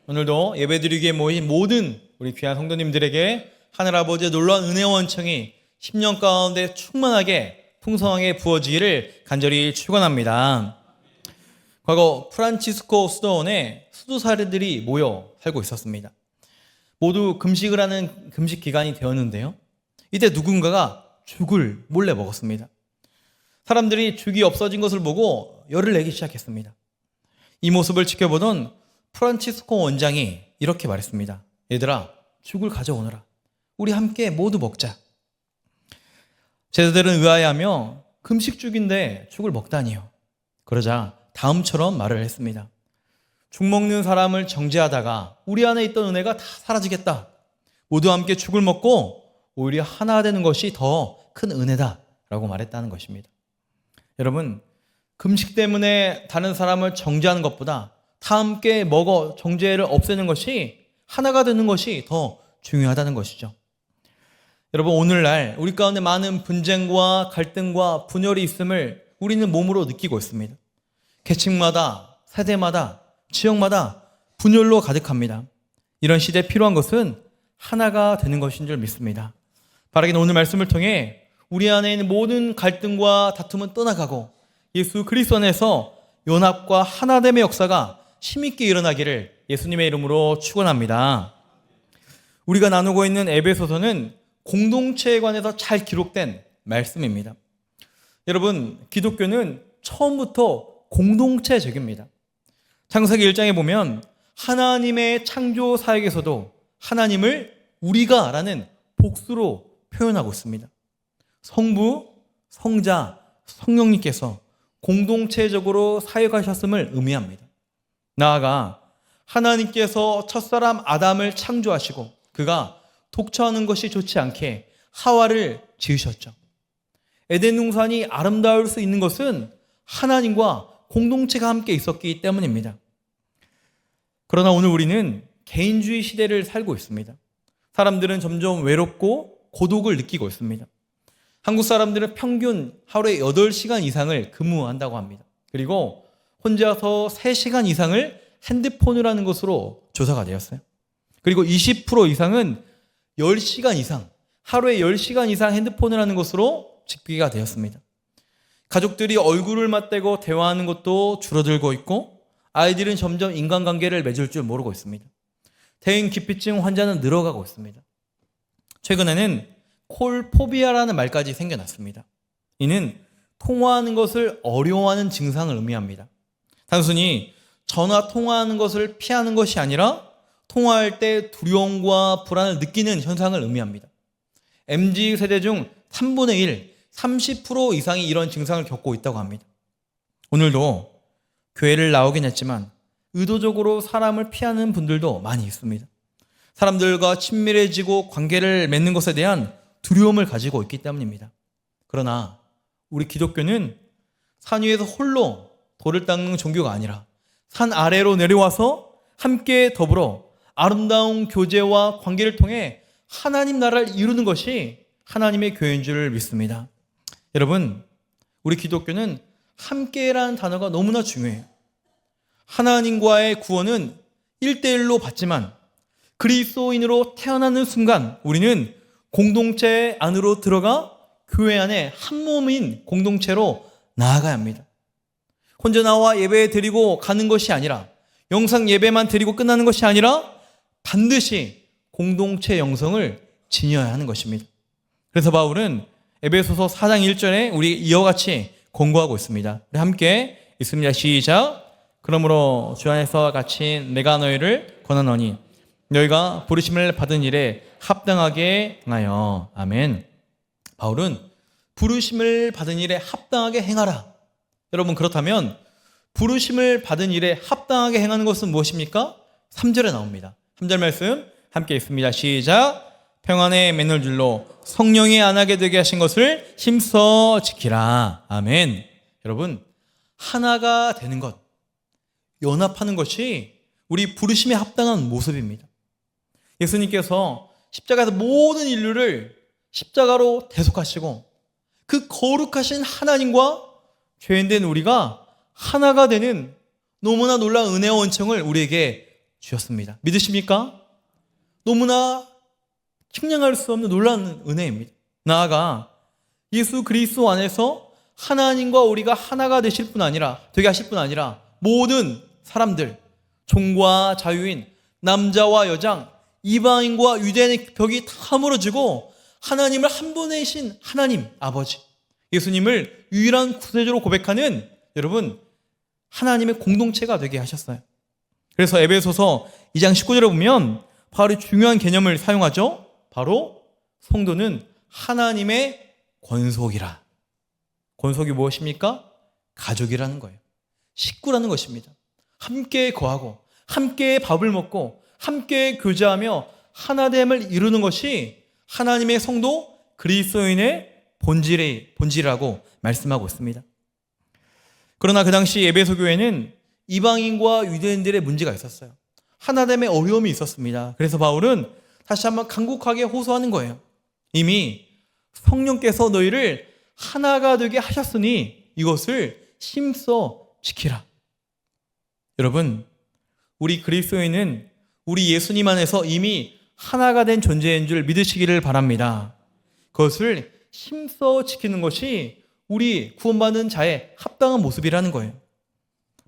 오늘도 예배드리기에 모인 모든 우리 귀한 성도님들에게 하늘아버지의 놀라운 은혜 원청이 10년 가운데 충만하게 풍성하게 부어지기를 간절히 축원합니다. 과거 프란치스코 수도원에 수도사들이 모여 살고 있었습니다. 모두 금식을 하는 금식 기간이 되었는데요. 이때 누군가가 죽을 몰래 먹었습니다. 사람들이 죽이 없어진 것을 보고 열을 내기 시작했습니다. 이 모습을 지켜보던 프란치스코 원장이 이렇게 말했습니다. 얘들아, 죽을 가져오너라. 우리 함께 모두 먹자. 제자들은 의아해하며 금식죽인데 죽을 먹다니요. 그러자 다음처럼 말을 했습니다. 죽 먹는 사람을 정죄하다가 우리 안에 있던 은혜가 다 사라지겠다. 모두 함께 죽을 먹고 오히려 하나 되는 것이 더 큰 은혜다 라고 말했다는 것입니다. 여러분, 금식 때문에 다른 사람을 정죄하는 것보다 다 함께 먹어 정죄를 없애는 것이, 하나가 되는 것이 더 중요하다는 것이죠. 여러분, 오늘날 우리 가운데 많은 분쟁과 갈등과 분열이 있음을 우리는 몸으로 느끼고 있습니다. 계층마다, 세대마다, 지역마다 분열로 가득합니다. 이런 시대에 필요한 것은 하나가 되는 것인 줄 믿습니다. 바라기는 오늘 말씀을 통해 우리 안에 있는 모든 갈등과 다툼은 떠나가고 예수 그리스도 안에서 연합과 하나됨의 역사가 힘있게 일어나기를 예수님의 이름으로 축원합니다. 우리가 나누고 있는 에베소서는 공동체에 관해서 잘 기록된 말씀입니다. 여러분, 기독교는 처음부터 공동체적입니다. 창세기 1장에 보면 하나님의 창조 사역에서도 하나님을 우리가 라는 복수로 표현하고 있습니다. 성부, 성자, 성령님께서 공동체적으로 사역하셨음을 의미합니다. 나아가 하나님께서 첫사람 아담을 창조하시고 그가 독처하는 것이 좋지 않게 하와를 지으셨죠. 에덴 동산이 아름다울 수 있는 것은 하나님과 공동체가 함께 있었기 때문입니다. 그러나 오늘 우리는 개인주의 시대를 살고 있습니다. 사람들은 점점 외롭고 고독을 느끼고 있습니다. 한국 사람들은 평균 하루에 8시간 이상을 근무한다고 합니다. 그리고 혼자서 3시간 이상을 핸드폰을 하는 것으로 조사가 되었어요. 그리고 20% 이상은 10시간 이상, 하루에 10시간 이상 핸드폰을 하는 것으로 집계가 되었습니다. 가족들이 얼굴을 맞대고 대화하는 것도 줄어들고 있고 아이들은 점점 인간관계를 맺을 줄 모르고 있습니다. 대인 기피증 환자는 늘어가고 있습니다. 최근에는 콜포비아라는 말까지 생겨났습니다. 이는 통화하는 것을 어려워하는 증상을 의미합니다. 단순히 전화 통화하는 것을 피하는 것이 아니라 통화할 때 두려움과 불안을 느끼는 현상을 의미합니다. MZ세대 중 3분의 1, 30% 이상이 이런 증상을 겪고 있다고 합니다. 오늘도 교회를 나오긴 했지만 의도적으로 사람을 피하는 분들도 많이 있습니다. 사람들과 친밀해지고 관계를 맺는 것에 대한 두려움을 가지고 있기 때문입니다. 그러나 우리 기독교는 산 위에서 홀로 돌을 닦는 종교가 아니라 산 아래로 내려와서 함께 더불어 아름다운 교제와 관계를 통해 하나님 나라를 이루는 것이 하나님의 교회인 줄 믿습니다. 여러분, 우리 기독교는 함께라는 단어가 너무나 중요해요. 하나님과의 구원은 1대1로 받지만 그리스도인으로 태어나는 순간 우리는 공동체 안으로 들어가 교회 안에 한 몸인 공동체로 나아가야 합니다. 혼자 나와 예배 드리고 가는 것이 아니라, 영상 예배만 드리고 끝나는 것이 아니라 반드시 공동체 영성을 지녀야 하는 것입니다. 그래서 바울은 에베소서 4장 1절에 우리 이와 같이 권고하고 있습니다. 우리 함께 읽습니다. 시작. 그러므로 주 안에서 같이 내가 너희를 권하노니 너희가 부르심을 받은 일에 합당하게 행하여. 아멘. 바울은 부르심을 받은 일에 합당하게 행하라. 여러분, 그렇다면 부르심을 받은 일에 합당하게 행하는 것은 무엇입니까? 3절에 나옵니다. 3절 말씀 함께 읽습니다. 시작. 평안의 맨홀줄로 성령이 안하게 되게 하신 것을 힘써 지키라. 아멘. 여러분, 하나가 되는 것, 연합하는 것이 우리 부르심에 합당한 모습입니다. 예수님께서 십자가에서 모든 인류를 십자가로 대속하시고 그 거룩하신 하나님과 죄인된 우리가 하나가 되는 너무나 놀라운 은혜와 원청을 우리에게 주셨습니다. 믿으십니까? 너무나 측량할 수 없는 놀라운 은혜입니다. 나아가 예수 그리스도 안에서 하나님과 우리가 하나가 되게 하실 뿐 아니라 모든 사람들, 종과 자유인, 남자와 여장, 이방인과 유대인의 벽이 다 무너지고 하나님을 한 분이신 하나님 아버지, 예수님을 유일한 구세주로 고백하는 여러분 하나님의 공동체가 되게 하셨어요. 그래서 에베소서 2장 19절에 보면 바로 중요한 개념을 사용하죠. 바로 성도는 하나님의 권속이라. 권속이 무엇입니까? 가족이라는 거예요. 식구라는 것입니다. 함께 거하고 함께 밥을 먹고 함께 교제하며 하나됨을 이루는 것이 하나님의 성도 그리스도인의 본질이라고 말씀하고 있습니다. 그러나 그 당시 에베소 교회는 이방인과 유대인들의 문제가 있었어요. 하나됨의 어려움이 있었습니다. 그래서 바울은 다시 한번 간곡하게 호소하는 거예요. 이미 성령께서 너희를 하나가 되게 하셨으니 이것을 힘써 지키라. 여러분, 우리 그리스도인은 우리 예수님 안에서 이미 하나가 된 존재인 줄 믿으시기를 바랍니다. 그것을 힘써 지키는 것이 우리 구원받은 자의 합당한 모습이라는 거예요.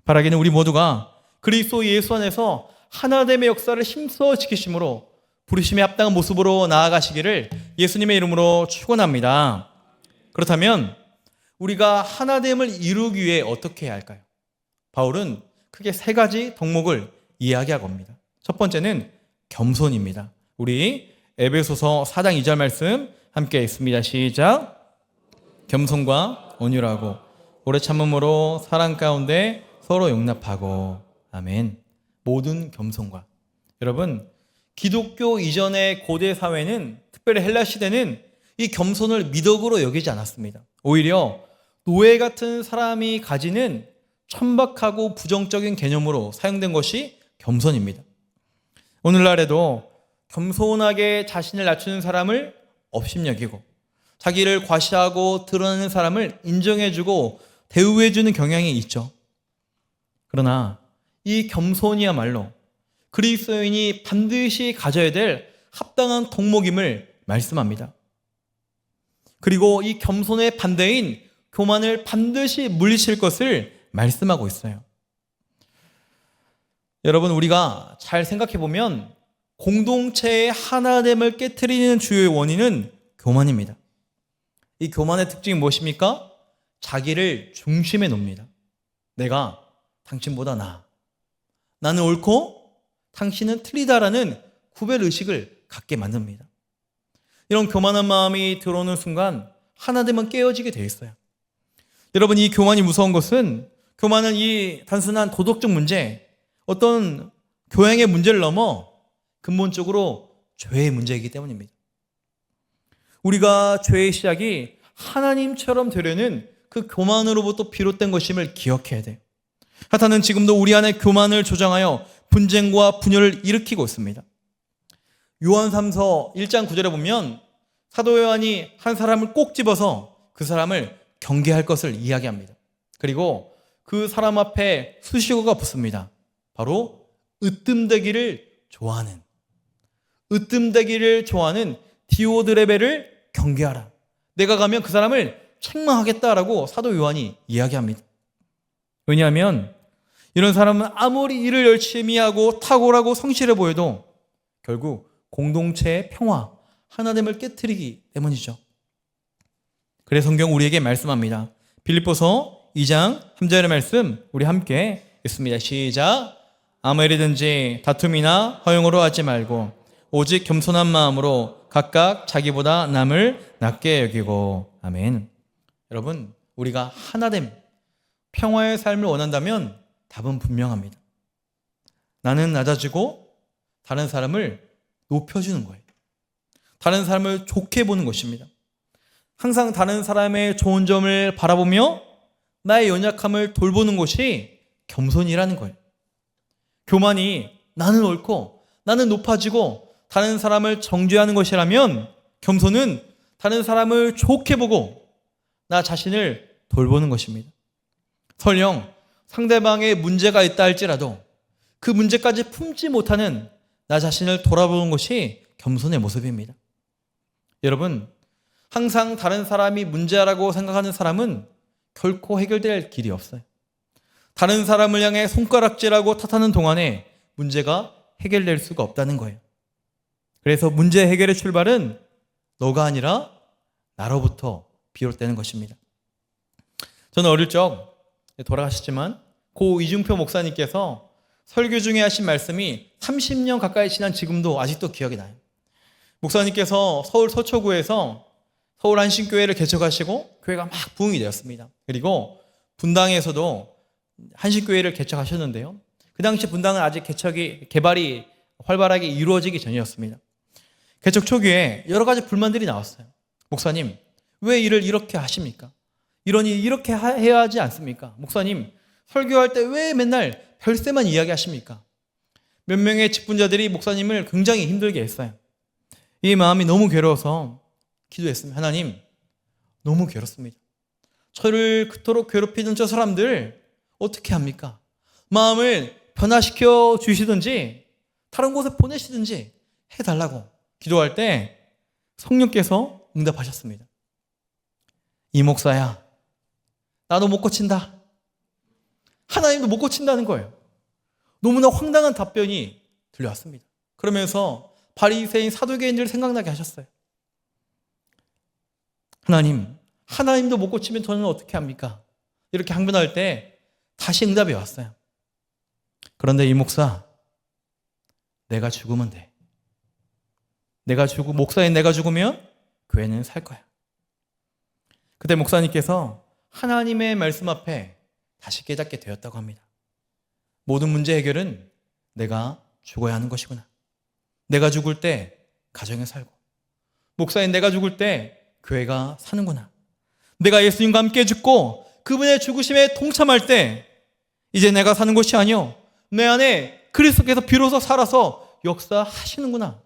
바라기는 우리 모두가 그리스도 예수 안에서 하나됨의 역사를 힘써 지키심으로 부르심에 합당한 모습으로 나아가시기를 예수님의 이름으로 축원합니다. 그렇다면 우리가 하나됨을 이루기 위해 어떻게 해야 할까요? 바울은 크게 세 가지 덕목을 이야기하고 옵니다. 첫 번째는 겸손입니다. 우리 에베소서 4장 2절 말씀 함께 읽습니다. 시작. 겸손과 온유하고 오래 참음으로 사랑 가운데 서로 용납하고. 아멘. 모든 겸손과. 여러분, 기독교 이전의 고대 사회는, 특별히 헬라 시대는 이 겸손을 미덕으로 여기지 않았습니다. 오히려 노예 같은 사람이 가지는 천박하고 부정적인 개념으로 사용된 것이 겸손입니다. 오늘날에도 겸손하게 자신을 낮추는 사람을 업신여기고 자기를 과시하고 드러내는 사람을 인정해주고 대우해주는 경향이 있죠. 그러나 이 겸손이야말로 그리스도인이 반드시 가져야 될 합당한 덕목임을 말씀합니다. 그리고 이 겸손의 반대인 교만을 반드시 물리칠 것을 말씀하고 있어요. 여러분, 우리가 잘 생각해 보면 공동체의 하나됨을 깨트리는 주요의 원인은 교만입니다. 이 교만의 특징이 무엇입니까? 자기를 중심에 놓습니다. 내가 당신보다 나아. 나는 옳고 당신은 틀리다라는 구별의식을 갖게 만듭니다. 이런 교만한 마음이 들어오는 순간 하나됨은 깨어지게 되어 있어요. 여러분, 이 교만이 무서운 것은, 교만은 이 단순한 도덕적 문제, 어떤 교양의 문제를 넘어 근본적으로 죄의 문제이기 때문입니다. 우리가 죄의 시작이 하나님처럼 되려는 그 교만으로부터 비롯된 것임을 기억해야 돼요. 사탄은 지금도 우리 안에 교만을 조장하여 분쟁과 분열을 일으키고 있습니다. 요한 3서 1장 9절에 보면 사도 요한이 한 사람을 꼭 집어서 그 사람을 경계할 것을 이야기합니다. 그리고 그 사람 앞에 수식어가 붙습니다. 바로 으뜸되기를 좋아하는 디오드레베를 경계하라. 내가 가면 그 사람을 책망하겠다라고 사도 요한이 이야기합니다. 왜냐하면 이런 사람은 아무리 일을 열심히 하고 탁월하고 성실해 보여도 결국 공동체의 평화, 하나됨을 깨트리기 때문이죠. 그래서 성경 우리에게 말씀합니다. 빌립보서 2장 3절의 말씀 우리 함께 읽습니다. 시작. 아무 일이든지 다툼이나 허용으로 하지 말고 오직 겸손한 마음으로 각각 자기보다 남을 낮게 여기고. 아멘. 여러분, 우리가 하나됨, 평화의 삶을 원한다면 답은 분명합니다. 나는 낮아지고 다른 사람을 높여주는 거예요. 다른 사람을 좋게 보는 것입니다. 항상 다른 사람의 좋은 점을 바라보며 나의 연약함을 돌보는 것이 겸손이라는 거예요. 교만이 나는 옳고 나는 높아지고 다른 사람을 정죄하는 것이라면, 겸손은 다른 사람을 좋게 보고 나 자신을 돌보는 것입니다. 설령 상대방의 문제가 있다 할지라도 그 문제까지 품지 못하는 나 자신을 돌아보는 것이 겸손의 모습입니다. 여러분, 항상 다른 사람이 문제라고 생각하는 사람은 결코 해결될 길이 없어요. 다른 사람을 향해 손가락질하고 탓하는 동안에 문제가 해결될 수가 없다는 거예요. 그래서 문제 해결의 출발은 너가 아니라 나로부터 비롯되는 것입니다. 저는 어릴 적 돌아가셨지만 고 이중표 목사님께서 설교 중에 하신 말씀이 30년 가까이 지난 지금도 아직도 기억이 나요. 목사님께서 서울 서초구에서 서울 한신교회를 개척하시고 교회가 막 부흥이 되었습니다. 그리고 분당에서도 한신교회를 개척하셨는데요. 그 당시 분당은 아직 개발이 활발하게 이루어지기 전이었습니다. 개척 초기에 여러 가지 불만들이 나왔어요. 목사님, 왜 일을 이렇게 하십니까? 이런 일 이렇게 해야 하지 않습니까? 목사님, 설교할 때 왜 맨날 별세만 이야기하십니까? 몇 명의 직분자들이 목사님을 굉장히 힘들게 했어요. 이 마음이 너무 괴로워서 기도했습니다. 하나님, 너무 괴롭습니다. 저를 그토록 괴롭히는 저 사람들 어떻게 합니까? 마음을 변화시켜 주시든지 다른 곳에 보내시든지 해달라고 기도할 때 성령께서 응답하셨습니다. 이 목사야, 나도 못 고친다. 하나님도 못 고친다는 거예요. 너무나 황당한 답변이 들려왔습니다. 그러면서 바리새인 사두개인들을 생각나게 하셨어요. 하나님도 못 고치면 저는 어떻게 합니까? 이렇게 항변할 때 다시 응답이 왔어요. 그런데 이 목사, 내가 죽으면 돼. 목사인 내가 죽으면 교회는 살 거야. 그때 목사님께서 하나님의 말씀 앞에 다시 깨닫게 되었다고 합니다. 모든 문제 해결은 내가 죽어야 하는 것이구나. 내가 죽을 때 가정에 살고, 목사인 내가 죽을 때 교회가 사는구나. 내가 예수님과 함께 죽고 그분의 죽으심에 동참할 때 이제 내가 사는 것이 아니요, 내 안에 그리스도께서 비로소 살아서 역사하시는구나.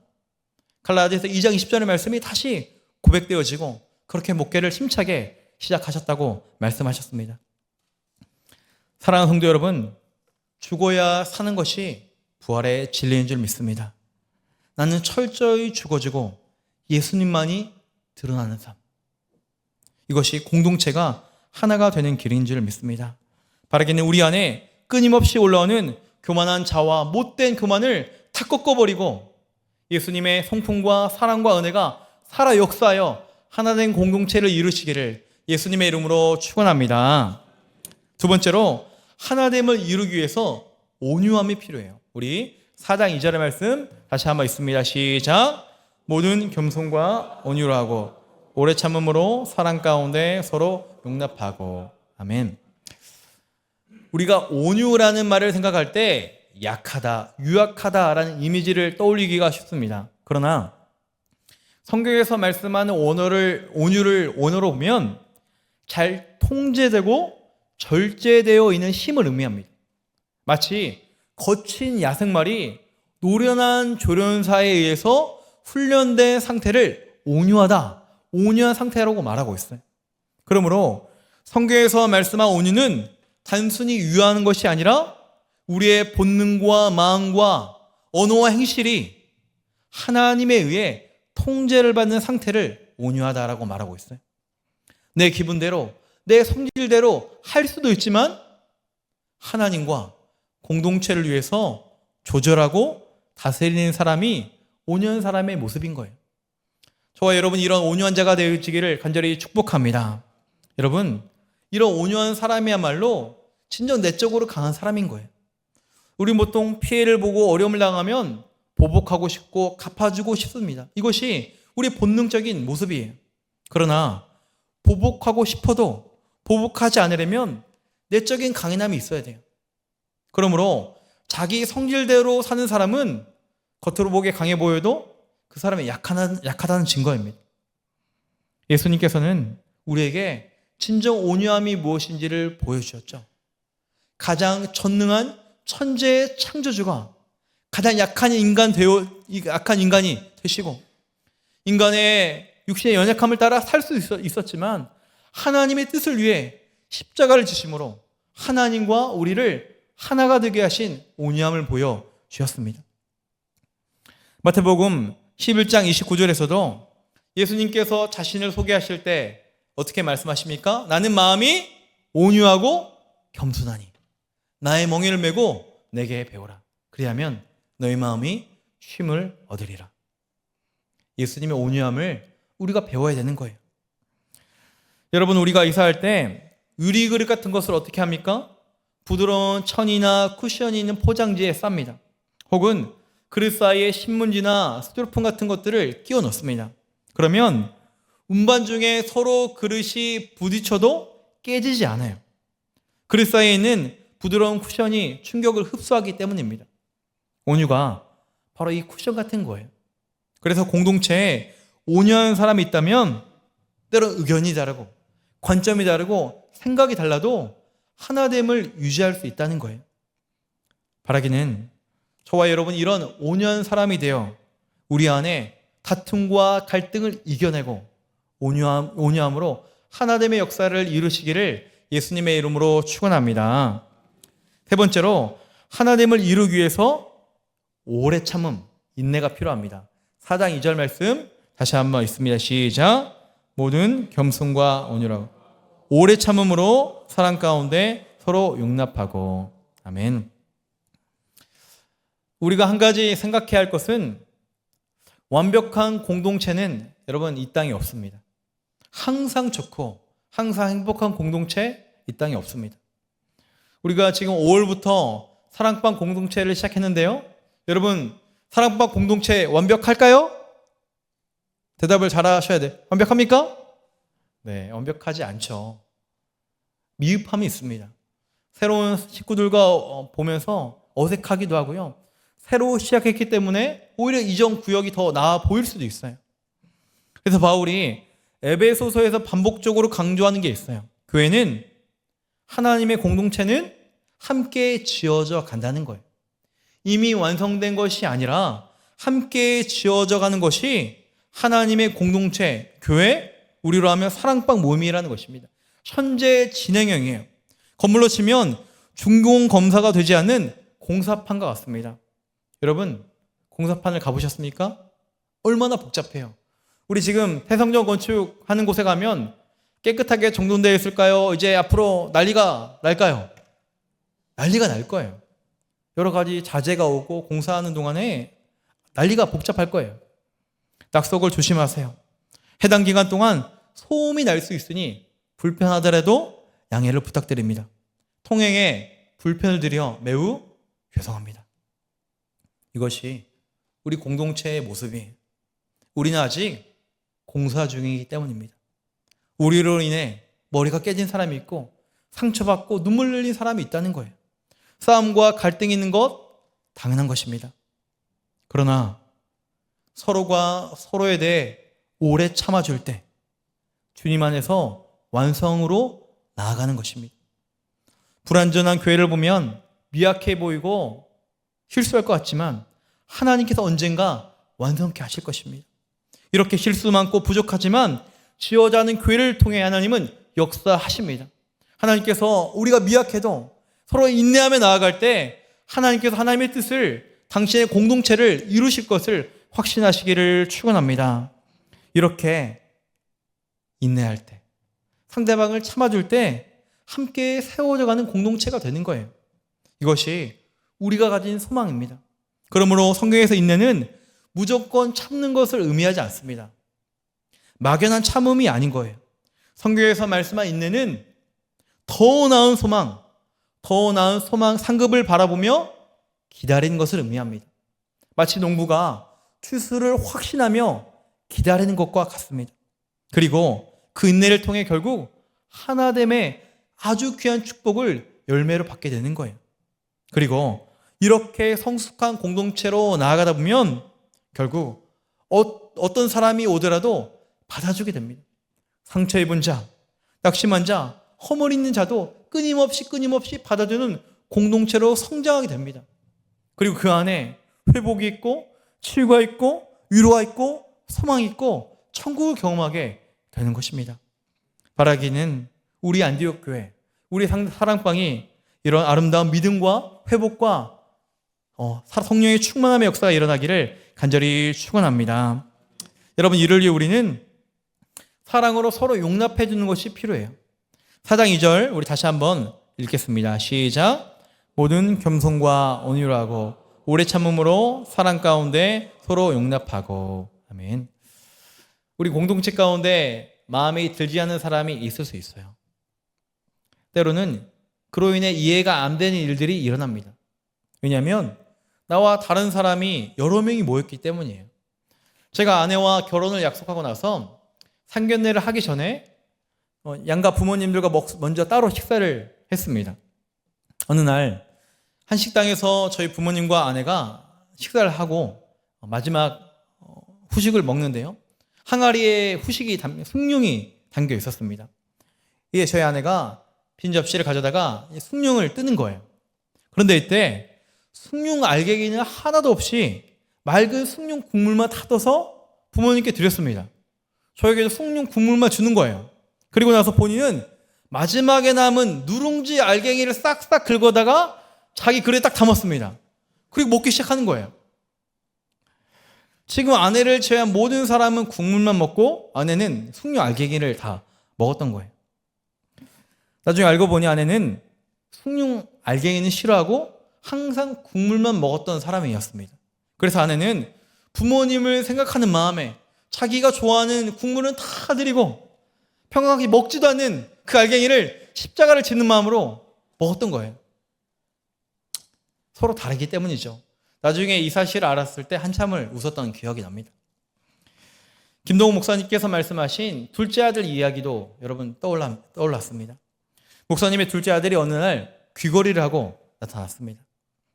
갈라디아서 2장 20절의 말씀이 다시 고백되어지고 그렇게 목회를 힘차게 시작하셨다고 말씀하셨습니다. 사랑하는 성도 여러분, 죽어야 사는 것이 부활의 진리인 줄 믿습니다. 나는 철저히 죽어지고 예수님만이 드러나는 삶, 이것이 공동체가 하나가 되는 길인 줄 믿습니다. 바라기는 우리 안에 끊임없이 올라오는 교만한 자와 못된 교만을 다 꺾어버리고 예수님의 성품과 사랑과 은혜가 살아 역사하여 하나된 공동체를 이루시기를 예수님의 이름으로 축원합니다. 두 번째로, 하나됨을 이루기 위해서 온유함이 필요해요. 우리 4장 2절의 말씀 다시 한번 읽습니다. 시작. 모든 겸손과 온유로 하고 오래 참음으로 사랑 가운데 서로 용납하고. 아멘. 우리가 온유라는 말을 생각할 때 약하다, 유약하다라는 이미지를 떠올리기가 쉽습니다. 그러나 성경에서 말씀하는 온유를 언어로 보면 잘 통제되고 절제되어 있는 힘을 의미합니다. 마치 거친 야생말이 노련한 조련사에 의해서 훈련된 상태를 온유한 상태라고 말하고 있어요. 그러므로 성경에서 말씀한 온유는 단순히 유하는 것이 아니라 우리의 본능과 마음과 언어와 행실이 하나님에 의해 통제를 받는 상태를 온유하다라고 말하고 있어요. 내 기분대로, 내 성질대로 할 수도 있지만 하나님과 공동체를 위해서 조절하고 다스리는 사람이 온유한 사람의 모습인 거예요. 저와 여러분, 이런 온유한 자가 되시기를 간절히 축복합니다. 여러분, 이런 온유한 사람이야말로 진정 내적으로 강한 사람인 거예요. 우리 보통 피해를 보고 어려움을 당하면 보복하고 싶고 갚아주고 싶습니다. 이것이 우리 본능적인 모습이에요. 그러나 보복하고 싶어도 보복하지 않으려면 내적인 강인함이 있어야 돼요. 그러므로 자기 성질대로 사는 사람은 겉으로 보기에 강해 보여도 그 사람이 약하다는 증거입니다. 예수님께서는 우리에게 진정 온유함이 무엇인지를 보여주셨죠. 가장 전능한 천재의 창조주가 가장 약한 인간이 되시고 인간의 육신의 연약함을 따라 살 수 있었지만 하나님의 뜻을 위해 십자가를 지심으로 하나님과 우리를 하나가 되게 하신 온유함을 보여주셨습니다. 마태복음 11장 29절에서도 예수님께서 자신을 소개하실 때 어떻게 말씀하십니까? 나는 마음이 온유하고 겸손하니 나의 멍에를 메고 내게 배우라. 그리하면 너희 마음이 쉼을 얻으리라. 예수님의 온유함을 우리가 배워야 되는 거예요. 여러분, 우리가 이사할 때 유리 그릇 같은 것을 어떻게 합니까? 부드러운 천이나 쿠션이 있는 포장지에 쌉니다. 혹은 그릇 사이에 신문지나 스티로폼 같은 것들을 끼워 넣습니다. 그러면 운반 중에 서로 그릇이 부딪혀도 깨지지 않아요. 그릇 사이에 있는 부드러운 쿠션이 충격을 흡수하기 때문입니다. 온유가 바로 이 쿠션 같은 거예요. 그래서 공동체에 온유한 사람이 있다면 때론 의견이 다르고 관점이 다르고 생각이 달라도 하나됨을 유지할 수 있다는 거예요. 바라기는 저와 여러분 이런 온유한 사람이 되어 우리 안에 다툼과 갈등을 이겨내고 온유함으로 하나됨의 역사를 이루시기를 예수님의 이름으로 축원합니다. 세 번째로 하나됨을 이루기 위해서 오래 참음, 인내가 필요합니다. 4장 2절 말씀 다시 한번 읽습니다. 시작. 모든 겸손과 온유라고 오래 참음으로 사랑 가운데 서로 용납하고. 아멘. 우리가 한 가지 생각해야 할 것은 완벽한 공동체는 여러분 이 땅에 없습니다. 항상 좋고 항상 행복한 공동체 이 땅에 없습니다. 우리가 지금 5월부터 사랑방 공동체를 시작했는데요. 여러분 사랑방 공동체 완벽할까요? 대답을 잘 하셔야 돼요. 완벽합니까? 네, 완벽하지 않죠. 미흡함이 있습니다. 새로운 식구들과 보면서 어색하기도 하고요. 새로 시작했기 때문에 오히려 이전 구역이 더 나아 보일 수도 있어요. 그래서 바울이 에베소서에서 반복적으로 강조하는 게 있어요. 교회는 하나님의 공동체는 함께 지어져 간다는 거예요. 이미 완성된 것이 아니라 함께 지어져 가는 것이 하나님의 공동체, 교회, 우리로 하면 사랑방 모임이라는 것입니다. 현재 진행형이에요. 건물로 치면 준공검사가 되지 않는 공사판과 같습니다. 여러분, 공사판을 가보셨습니까? 얼마나 복잡해요. 우리 지금 태성전 건축하는 곳에 가면 깨끗하게 정돈되어 있을까요? 이제 앞으로 난리가 날까요? 난리가 날 거예요. 여러 가지 자재가 오고 공사하는 동안에 난리가 복잡할 거예요. 낙석을 조심하세요. 해당 기간 동안 소음이 날 수 있으니 불편하더라도 양해를 부탁드립니다. 통행에 불편을 드려 매우 죄송합니다. 이것이 우리 공동체의 모습이에요. 우리는 아직 공사 중이기 때문입니다. 우리로 인해 머리가 깨진 사람이 있고 상처받고 눈물 흘린 사람이 있다는 거예요. 싸움과 갈등이 있는 것 당연한 것입니다. 그러나 서로가 서로에 대해 오래 참아줄 때 주님 안에서 완성으로 나아가는 것입니다. 불완전한 교회를 보면 미약해 보이고 실수할 것 같지만 하나님께서 언젠가 완성케 하실 것입니다. 이렇게 실수 많고 부족하지만 지어자는 교회를 통해 하나님은 역사하십니다. 하나님께서 우리가 미약해도 서로 인내하며 나아갈 때 하나님께서 하나님의 뜻을 당신의 공동체를 이루실 것을 확신하시기를 축원합니다. 이렇게 인내할 때 상대방을 참아줄 때 함께 세워져가는 공동체가 되는 거예요. 이것이 우리가 가진 소망입니다. 그러므로 성경에서 인내는 무조건 참는 것을 의미하지 않습니다. 막연한 참음이 아닌 거예요. 성경에서 말씀한 인내는 더 나은 소망, 상급을 바라보며 기다리는 것을 의미합니다. 마치 농부가 추수를 확신하며 기다리는 것과 같습니다. 그리고 그 인내를 통해 결국 하나됨의 아주 귀한 축복을 열매로 받게 되는 거예요. 그리고 이렇게 성숙한 공동체로 나아가다 보면 결국 어떤 사람이 오더라도 받아주게 됩니다. 상처 입은 자, 낙심한 자, 허물 있는 자도 끊임없이 받아주는 공동체로 성장하게 됩니다. 그리고 그 안에 회복이 있고 치유가 있고 위로가 있고 소망이 있고 천국을 경험하게 되는 것입니다. 바라기는 우리 안디옥 교회, 우리 사랑방이 이런 아름다운 믿음과 회복과 성령의 충만함의 역사가 일어나기를 간절히 축원합니다. 여러분, 이를 위해 우리는 사랑으로 서로 용납해 주는 것이 필요해요. 4장 2절 우리 다시 한번 읽겠습니다. 시작. 모든 겸손과 온유로 하고 오래 참음으로 사랑 가운데 서로 용납하고. 아멘. 우리 공동체 가운데 마음에 들지 않는 사람이 있을 수 있어요. 때로는 그로 인해 이해가 안 되는 일들이 일어납니다. 왜냐하면 나와 다른 사람이 여러 명이 모였기 때문이에요. 제가 아내와 결혼을 약속하고 나서 상견례를 하기 전에 양가 부모님들과 먼저 따로 식사를 했습니다. 어느 날 한 식당에서 저희 부모님과 아내가 식사를 하고 마지막 후식을 먹는데요. 항아리에 숭늉이 담겨 있었습니다. 이에 저희 아내가 빈 접시를 가져다가 숭늉을 뜨는 거예요. 그런데 이때 숭늉 알갱이는 하나도 없이 맑은 숭늉 국물만 타둬서 부모님께 드렸습니다. 저에게도 숭늉 국물만 주는 거예요. 그리고 나서 본인은 마지막에 남은 누룽지 알갱이를 싹싹 긁어다가 자기 그릇에 딱 담았습니다. 그리고 먹기 시작하는 거예요. 지금 아내를 제외한 모든 사람은 국물만 먹고 아내는 숭늉 알갱이를 다 먹었던 거예요. 나중에 알고 보니 아내는 숭늉 알갱이는 싫어하고 항상 국물만 먹었던 사람이었습니다. 그래서 아내는 부모님을 생각하는 마음에 자기가 좋아하는 국물은 다 드리고 평범하게 먹지도 않는 그 알갱이를 십자가를 짓는 마음으로 먹었던 거예요. 서로 다르기 때문이죠. 나중에 이 사실을 알았을 때 한참을 웃었던 기억이 납니다. 김동욱 목사님께서 말씀하신 둘째 아들 이야기도 여러분 떠올랐습니다. 목사님의 둘째 아들이 어느 날 귀걸이를 하고 나타났습니다.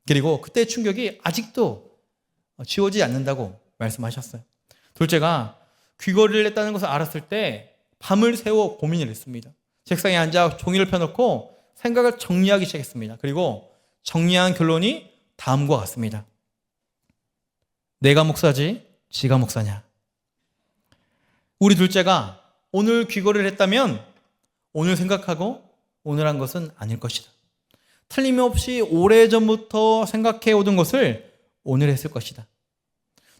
그리고 그때의 충격이 아직도 지워지지 않는다고 말씀하셨어요. 둘째가 귀걸이를 했다는 것을 알았을 때 밤을 새워 고민을 했습니다. 책상에 앉아 종이를 펴놓고 생각을 정리하기 시작했습니다. 그리고 정리한 결론이 다음과 같습니다. 내가 목사지 지가 목사냐. 우리 둘째가 오늘 귀걸이를 했다면 오늘 생각하고 오늘 한 것은 아닐 것이다. 틀림없이 오래전부터 생각해 오던 것을 오늘 했을 것이다.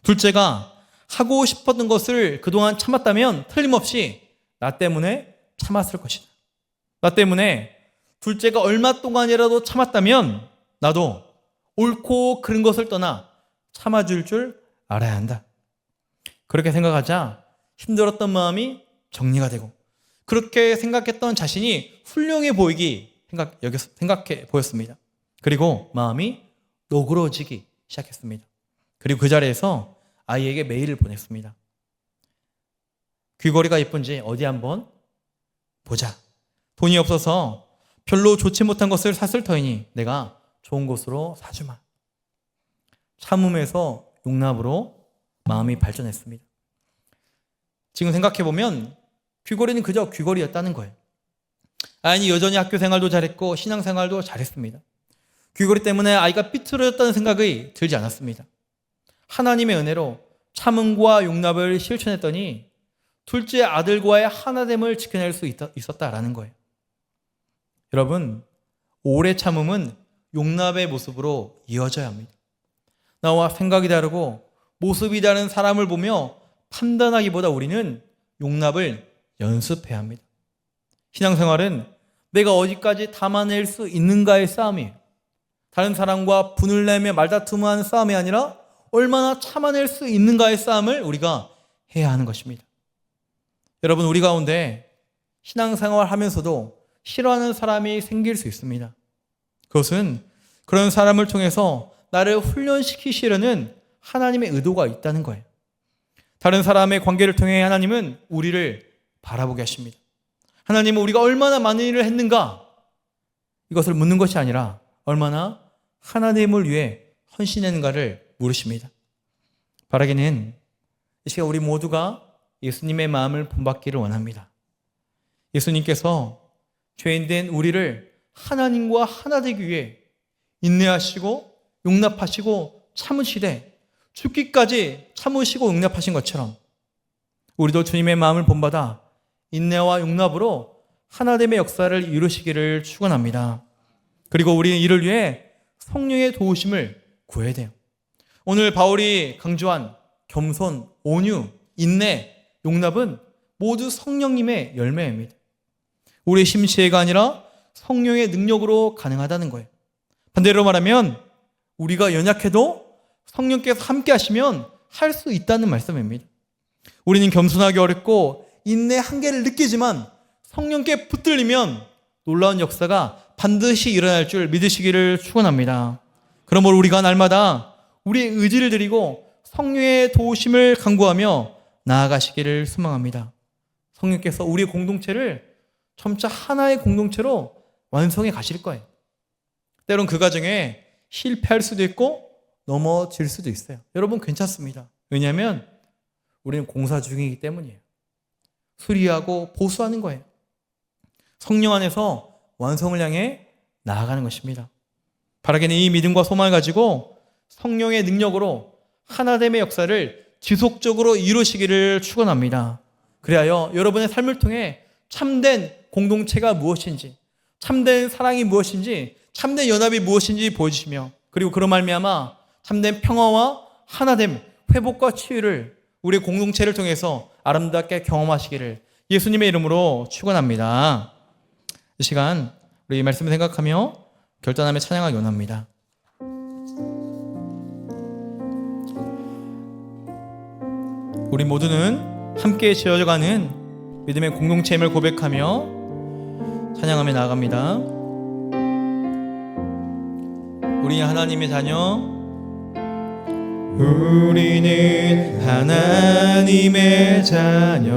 둘째가 하고 싶었던 것을 그동안 참았다면 틀림없이 나 때문에 참았을 것이다. 나 때문에 둘째가 얼마 동안이라도 참았다면 나도 옳고 그른 것을 떠나 참아줄 줄 알아야 한다. 그렇게 생각하자 힘들었던 마음이 정리가 되고 그렇게 생각했던 자신이 훌륭해 생각해 보였습니다. 그리고 마음이 노그러지기 시작했습니다. 그리고 그 자리에서 아이에게 메일을 보냈습니다. 귀걸이가 예쁜지 어디 한번 보자. 돈이 없어서 별로 좋지 못한 것을 샀을 터이니 내가 좋은 곳으로 사주마. 참음에서 용납으로 마음이 발전했습니다. 지금 생각해보면 귀걸이는 그저 귀걸이였다는 거예요. 아이는 여전히 학교 생활도 잘했고 신앙생활도 잘했습니다. 귀걸이 때문에 아이가 삐뚤어졌다는 생각이 들지 않았습니다. 하나님의 은혜로 참음과 용납을 실천했더니 둘째 아들과의 하나됨을 지켜낼 수 있었다라는 거예요. 여러분, 오래 참음은 용납의 모습으로 이어져야 합니다. 나와 생각이 다르고 모습이 다른 사람을 보며 판단하기보다 우리는 용납을 연습해야 합니다. 신앙생활은 내가 어디까지 담아낼 수 있는가의 싸움이에요. 다른 사람과 분을 내며 말다툼을 하는 싸움이 아니라 얼마나 참아낼 수 있는가의 싸움을 우리가 해야 하는 것입니다. 여러분, 우리 가운데 신앙생활 하면서도 싫어하는 사람이 생길 수 있습니다. 그것은 그런 사람을 통해서 나를 훈련시키시려는 하나님의 의도가 있다는 거예요. 다른 사람의 관계를 통해 하나님은 우리를 바라보게 하십니다. 하나님은 우리가 얼마나 많은 일을 했는가 이것을 묻는 것이 아니라 얼마나 하나님을 위해 헌신했는가를 물으십니다. 바라기는 이 시간 우리 모두가 예수님의 마음을 본받기를 원합니다. 예수님께서 죄인된 우리를 하나님과 하나 되기 위해 인내하시고 용납하시고 참으시되 죽기까지 참으시고 용납하신 것처럼 우리도 주님의 마음을 본받아 인내와 용납으로 하나됨의 역사를 이루시기를 축원합니다. 그리고 우리는 이를 위해 성령의 도우심을 구해야 돼요. 오늘 바울이 강조한 겸손, 온유, 인내, 용납은 모두 성령님의 열매입니다. 우리의 심지혜가 아니라 성령의 능력으로 가능하다는 거예요. 반대로 말하면 우리가 연약해도 성령께서 함께 하시면 할 수 있다는 말씀입니다. 우리는 겸손하기 어렵고 인내 한계를 느끼지만 성령께 붙들리면 놀라운 역사가 반드시 일어날 줄 믿으시기를 축원합니다. 그러므로 우리가 날마다 우리의 의지를 드리고 성령의 도우심을 간구하며 나아가시기를 소망합니다. 성령께서 우리의 공동체를 점차 하나의 공동체로 완성해 가실 거예요. 때론 그 과정에 실패할 수도 있고 넘어질 수도 있어요. 여러분 괜찮습니다. 왜냐하면 우리는 공사 중이기 때문이에요. 수리하고 보수하는 거예요. 성령 안에서 완성을 향해 나아가는 것입니다. 바라기는 이 믿음과 소망을 가지고 성령의 능력으로 하나됨의 역사를 지속적으로 이루시기를 축원합니다. 그리하여 여러분의 삶을 통해 참된 공동체가 무엇인지, 참된 사랑이 무엇인지, 참된 연합이 무엇인지 보여주시며, 그리고 그런 말미암아 참된 평화와 하나됨, 회복과 치유를 우리 공동체를 통해서 아름답게 경험하시기를 예수님의 이름으로 축원합니다. 이 시간 우리 이 말씀을 생각하며 결단하며 찬양하기 원합니다. 우리 모두는 함께 지어져가는 믿음의 공동체임을 고백하며 찬양하며 나아갑니다. 우리 하나님의 자녀, 우리는 하나님의 자녀,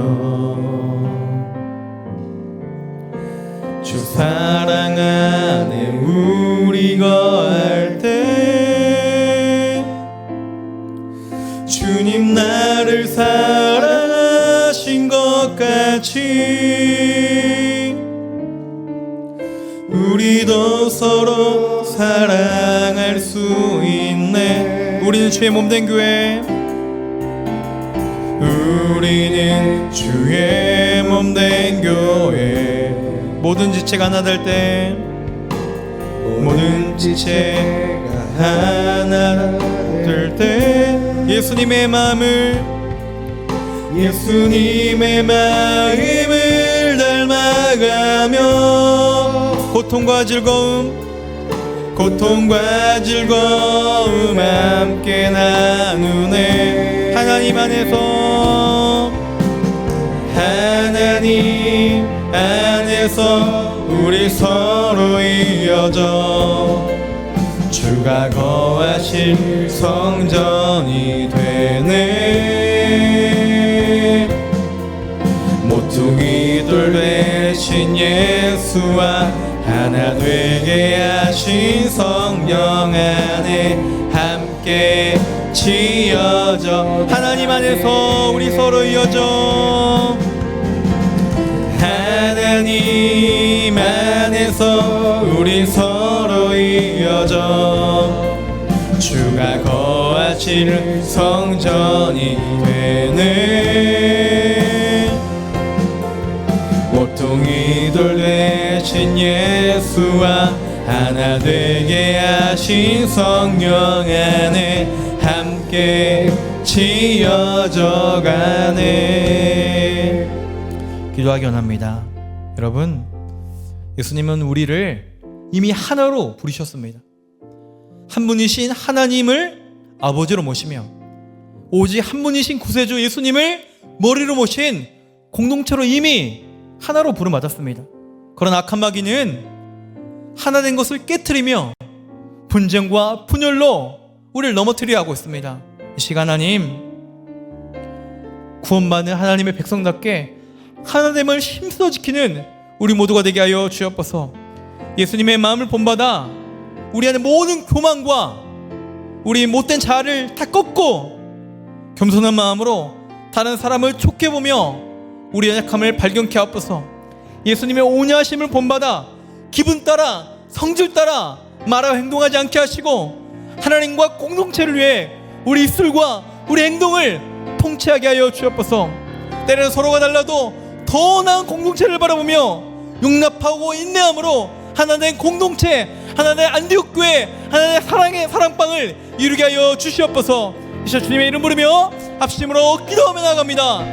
주 사랑 안에 우리 거할 때 주님 나를 사랑하신 것 같이 우리도 서로 사랑할 수 있네. 우리는 주의 몸된 교회, 우리는 주의 몸된 교회. 모든 지체가 하나 될 때, 모든 지체가 하나 될 때 예수님의 마음을 닮아가며 고통과 즐거움 함께 나누네. 하나님 안에서 우리 서로 이어져 주가 거하실 성전이 되네. 모퉁이 돌 되신 예수와 하나 되게 하신 성령 안에 함께 지어져. 하나님 안에서 우리 서로 이어져. 하나님 안에서 우리 서로 이어져 주가 거하실 성전이 되네. 모퉁이 돌 되신 예수와 하나 되게 하신 성령 안에 함께 지어져 가네. 기도하기 원합니다. 여러분, 예수님은 우리를 이미 하나로 부르셨습니다. 한 분이신 하나님을 아버지로 모시며 오직 한 분이신 구세주 예수님을 머리로 모신 공동체로 이미 하나로 부름받았습니다. 그러나 악한 마귀는 하나 된 것을 깨트리며 분쟁과 분열로 우리를 넘어뜨리려 하고 있습니다. 이 시간 하나님, 구원받은 하나님의 백성답게 하나됨을 힘써 지키는 우리 모두가 되게 하여 주옵소서. 예수님의 마음을 본받아 우리 안에 모든 교만과 우리 못된 자아를 다 꺾고 겸손한 마음으로 다른 사람을 좋게 보며 우리 연약함을 발견케 하옵소서. 예수님의 온유하심을 본받아 기분 따라 성질 따라 말하고 행동하지 않게 하시고 하나님과 공동체를 위해 우리 입술과 우리 행동을 통치하게 하여 주옵소서. 때로는 서로가 달라도 더 나은 공동체를 바라보며 용납하고 인내함으로 하나된 공동체, 하나된 안디옥교회, 하나된 사랑의 사랑방을 이루게 하여 주시옵소서. 이제 주님의 이름 부르며 합심으로 기도하며 나갑니다.